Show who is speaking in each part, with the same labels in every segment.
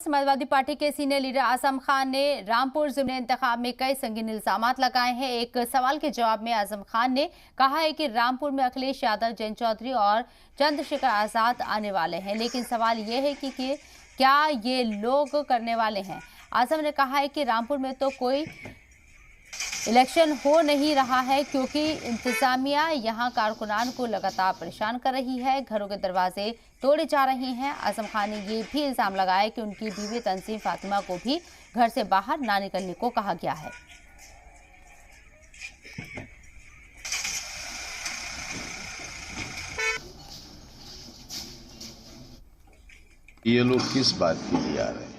Speaker 1: Samajwadi party के senior leader Azam Khan ने रामपुर ज़िमनी इंतखाब में कई संगीन इल्जामात लगाए हैं। एक सवाल के जवाब में आजम खान ने कहा है कि रामपुर में अखिलेश यादव, जयंत चौधरी और चंद्रशेखर आजाद आने वाले हैं, लेकिन सवाल ये है कि क्या ये लोग करने वाले हैं। आजम ने कहा है कि रामपुर में तो कोई इलेक्शन हो नहीं रहा है क्योंकि इंतजामिया यहां कारकुनान को लगातार परेशान कर रही है, घरों के दरवाजे तोड़े जा रहे हैं। आजम खान ने ये भी इल्जाम लगाया कि उनकी बीवी तंजीम फातिमा को भी घर से बाहर ना निकलने को कहा गया है।
Speaker 2: ये लोग किस बात के लिए आ रहे हैं?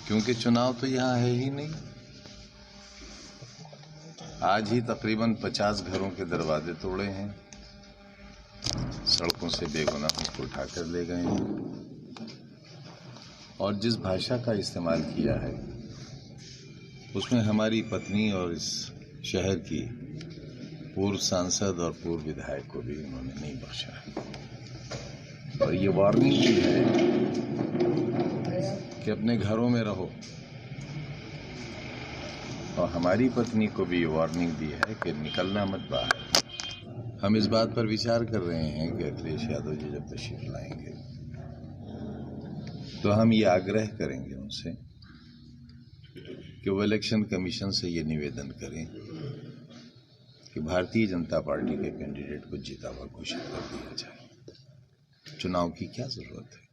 Speaker 2: क्योंकि चुनाव तो यहाँ है ही नहीं। आज ही तकरीबन 50 घरों के दरवाजे तोड़े हैं, सड़कों से बेगुनाहों को उठाकर ले गए हैं और जिस भाषा का इस्तेमाल किया है उसमें हमारी पत्नी और इस शहर की पूर्व सांसद और पूर्व विधायक को भी उन्होंने नहीं बख्शा है। और ये वार्निंग भी है कि अपने घरों में रहो, और हमारी पत्नी को भी वार्निंग दी है कि निकलना मत बाहर। हम इस बात पर विचार कर रहे हैं कि अखिलेश यादव जी जब तशरीफ लाएंगे तो हम ये आग्रह करेंगे उनसे कि वो इलेक्शन कमीशन से ये निवेदन करें कि भारतीय जनता पार्टी के कैंडिडेट को जीता हुआ घोषित कर दिया जाए। चुनाव की क्या जरूरत है?